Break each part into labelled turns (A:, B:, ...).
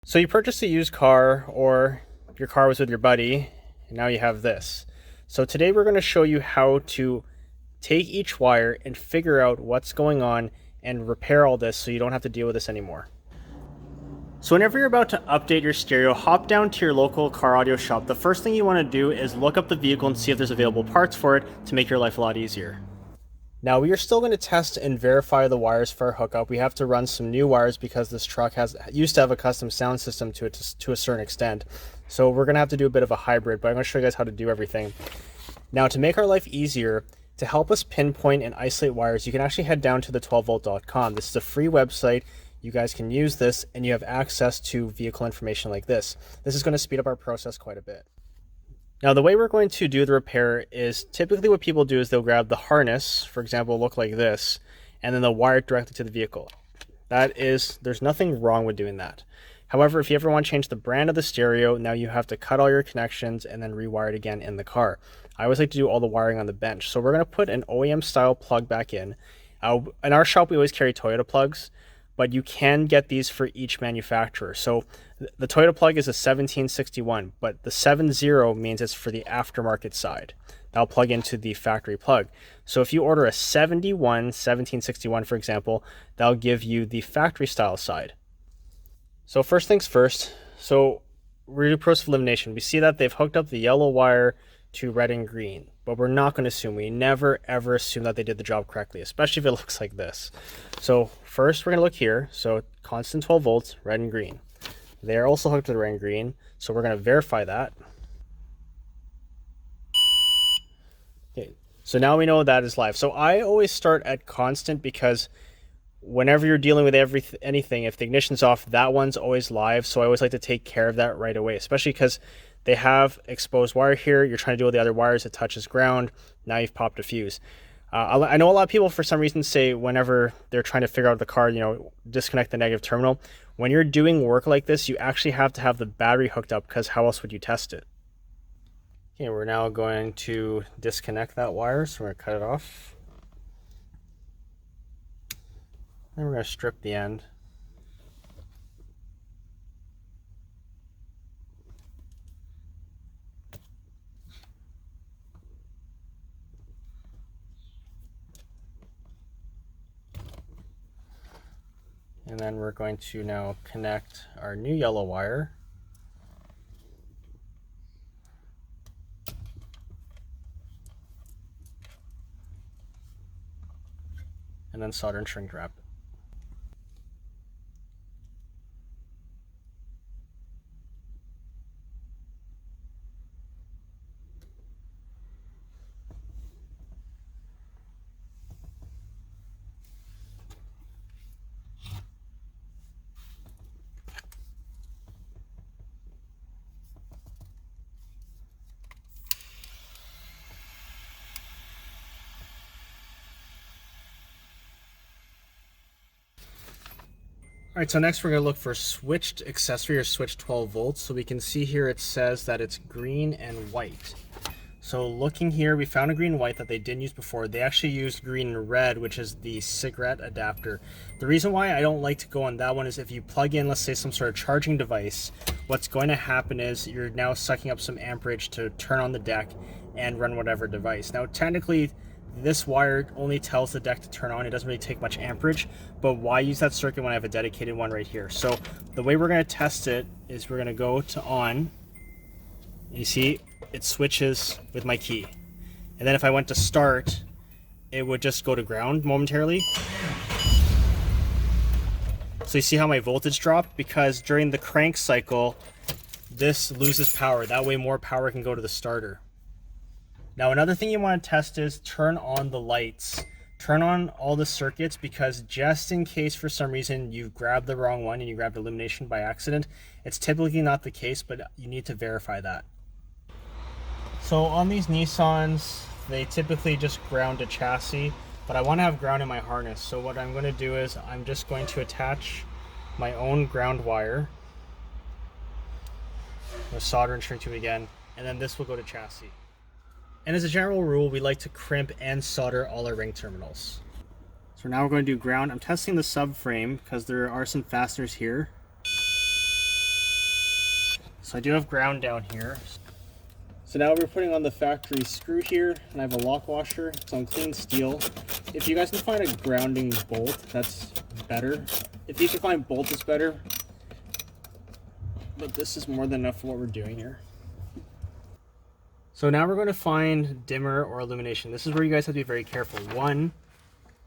A: So you purchased a used car, or your car was with your buddy, and now you have this. So today we're going to show you how to take each wire and figure out what's going on and repair all this so you don't have to deal with this anymore. So whenever you're about to update your stereo, hop down to your local car audio shop. The first thing you want to do is look up the vehicle and see if there's available parts for it to make your life a lot easier. Now we are still going to test and verify the wires for our hookup. We have to run some new wires because this truck used to have a custom sound system to it to a certain extent. So we're going to have to do a bit of a hybrid, but I'm going to show you guys how to do everything. Now to make our life easier, to help us pinpoint and isolate wires, you can actually head down to the 12volt.com. This is a free website. You guys can use this and you have access to vehicle information like this. This is going to speed up our process quite a bit. Now the way we're going to do the repair is typically what people do is they'll grab the harness, for example, look like this, and then they'll wire it directly to the vehicle. There's nothing wrong with doing that. However, if you ever want to change the brand of the stereo, now you have to cut all your connections and then rewire it again in the car. I always like to do all the wiring on the bench. So we're going to put an OEM style plug back in. In our shop, we always carry Toyota plugs, but you can get these for each manufacturer. So the Toyota plug is a 1761, but the 70 means it's for the aftermarket side. That'll plug into the factory plug. So if you order a 1761, for example, that'll give you the factory style side. So first things first, so we do process of elimination. We see that they've hooked up the yellow wire to red and green, but we're not going to assume. We never ever assume that they did the job correctly, especially if it looks like this. So first we're going to look here. So constant 12 volts, red and green. They're also hooked to the red and green, so we're going to verify that. Okay, so now we know that is live. So I always start at constant because whenever you're dealing with anything, if the ignition's off, that one's always live. So I always like to take care of that right away, especially because they have exposed wire here. You're trying to deal with the other wires, it touches ground. Now you've popped a fuse. I know a lot of people for some reason say whenever they're trying to figure out the car, disconnect the negative terminal. When you're doing work like this, you actually have to have the battery hooked up because how else would you test it? Okay, we're now going to disconnect that wire. So we're going to cut it off. Then we're going to strip the end. And then we're going to now connect our new yellow wire. And then solder and shrink wrap it. All right, so next we're going to look for switched accessory or switched 12 volts. So we can see here it says that it's green and white. So looking here, we found a green and white that they didn't use before. They actually used green and red, which is the cigarette adapter. The reason why I don't like to go on that one is if you plug in, let's say, some sort of charging device, what's going to happen is you're now sucking up some amperage to turn on the deck and run whatever device. Now, technically, this wire only tells the deck to turn on. It doesn't really take much amperage, but why use that circuit when I have a dedicated one right here? So the way we're going to test it is we're going to go to on. And you see it switches with my key. And then if I went to start, it would just go to ground momentarily. So you see how my voltage dropped? Because during the crank cycle, this loses power. That way more power can go to the starter. Now another thing you want to test is turn on the lights. Turn on all the circuits, because just in case for some reason you grabbed the wrong one and you grabbed Illumination by accident, it's typically not the case, but you need to verify that. So on these Nissans, they typically just ground a chassis, but I want to have ground in my harness. So what I'm going to do is I'm just going to attach my own ground wire. I'm going to solder and shrink to it again, and then this will go to chassis. And as a general rule, we like to crimp and solder all our ring terminals. So now we're going to do ground. I'm testing the subframe because there are some fasteners here. So I do have ground down here. So now we're putting on the factory screw here, and I have a lock washer. It's on clean steel. If you guys can find a grounding bolt, that's better. If you can find bolt, it's better. But this is more than enough for what we're doing here. So now we're going to find dimmer or illumination. This is where you guys have to be very careful. One,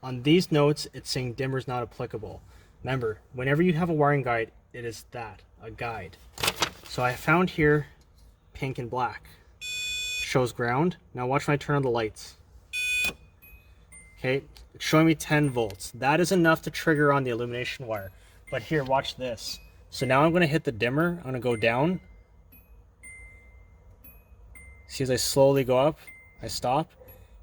A: on these notes, it's saying dimmer is not applicable. Remember, whenever you have a wiring guide, it is that, a guide. So I found here pink and black. Shows ground. Now watch when I turn on the lights. Okay, it's showing me 10 volts. That is enough to trigger on the illumination wire. But here, watch this. So now I'm going to hit the dimmer. I'm going to go down. See, as I slowly go up, I stop.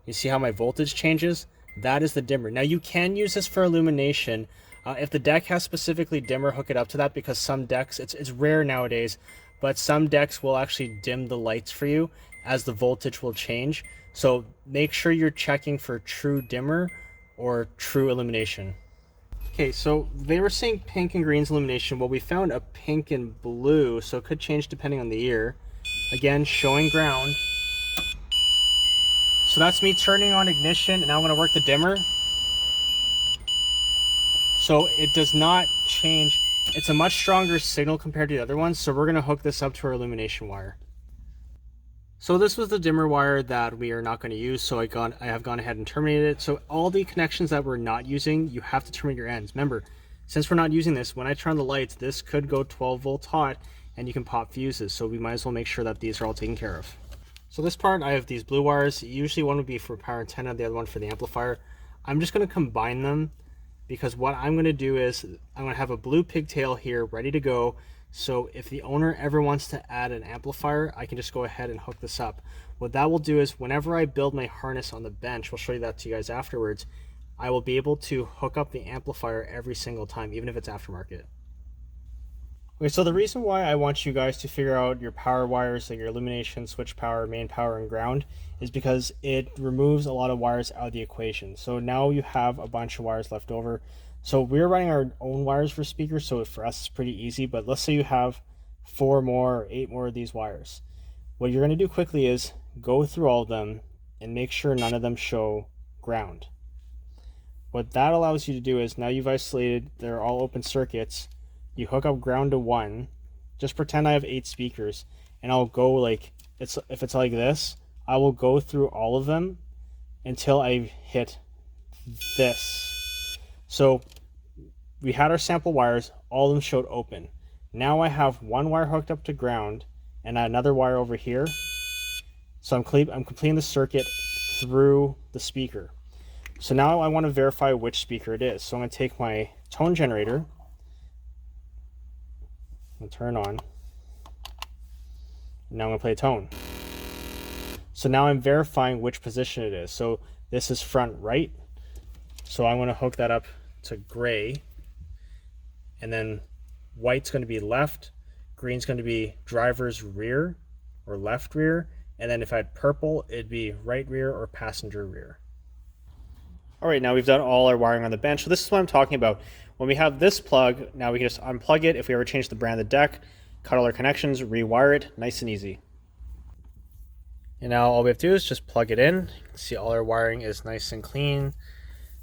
A: You see how my voltage changes? That is the dimmer. Now you can use this for illumination. If the deck has specifically dimmer, hook it up to that, because some decks, it's rare nowadays, but some decks will actually dim the lights for you as the voltage will change. So make sure you're checking for true dimmer or true illumination. Okay, so they were saying pink and green's illumination. Well, we found a pink and blue, so it could change depending on the year. Again, showing ground. So that's me turning on ignition, and now I'm going to work the dimmer. So it does not change. It's a much stronger signal compared to the other ones, so we're going to hook this up to our illumination wire. So this was the dimmer wire that we are not going to use, so I have gone ahead and terminated it. So all the connections that we're not using, you have to terminate your ends. Remember, since we're not using this, when I turn on the lights, this could go 12 volts hot, and you can pop fuses, so we might as well make sure that these are all taken care of. So this part, I have these blue wires. Usually one would be for power antenna, the other one for the amplifier. I'm just going to combine them, because what I'm going to do is I'm going to have a blue pigtail here ready to go. So if the owner ever wants to add an amplifier, I can just go ahead and hook this up. What that will do is whenever I build my harness on the bench, we'll show you that to you guys afterwards, I will be able to hook up the amplifier every single time, even if it's aftermarket. Okay, so the reason why I want you guys to figure out your power wires, like your illumination, switch power, main power, and ground, is because it removes a lot of wires out of the equation. So now you have a bunch of wires left over. So we're running our own wires for speakers, so for us it's pretty easy, but let's say you have 4 more or 8 more of these wires. What you're going to do quickly is go through all of them and make sure none of them show ground. What that allows you to do is, now you've isolated, they're all open circuits, you hook up ground to 1, just pretend I have 8 speakers, and I'll go like, if it's like this, I will go through all of them until I hit this. So we had our sample wires, all of them showed open. Now I have 1 wire hooked up to ground and another wire over here. So I'm completing the circuit through the speaker. So now I want to verify which speaker it is. So I'm going to take my tone generator and turn on. Now I'm going to play a tone. So now I'm verifying which position it is. So this is front right. So I want to hook that up to gray, and then white's going to be left, green's going to be driver's rear or left rear, and then if I had purple, it'd be right rear or passenger rear. All right, now we've done all our wiring on the bench. So this is what I'm talking about. When we have this plug, now we can just unplug it. If we ever change the brand of the deck, cut all our connections, rewire it, nice and easy. And now all we have to do is just plug it in. You can see all our wiring is nice and clean.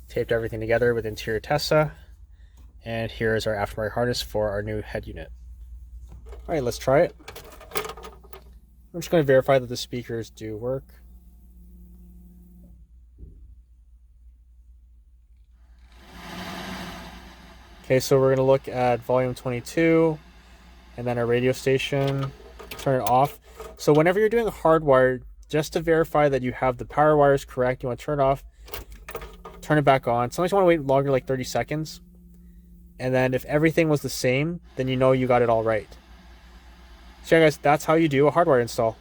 A: Taped everything together with interior Tessa. And here is our aftermarket harness for our new head unit. All right, let's try it. I'm just going to verify that the speakers do work. Okay, so we're going to look at volume 22 and then our radio station. Turn it off. So whenever you're doing a hardwire, just to verify that you have the power wires correct, you want to turn it off, turn it back on. Sometimes you want to wait longer, like 30 seconds. And then if everything was the same, then you know you got it all right. So yeah guys, that's how you do a hardwire install.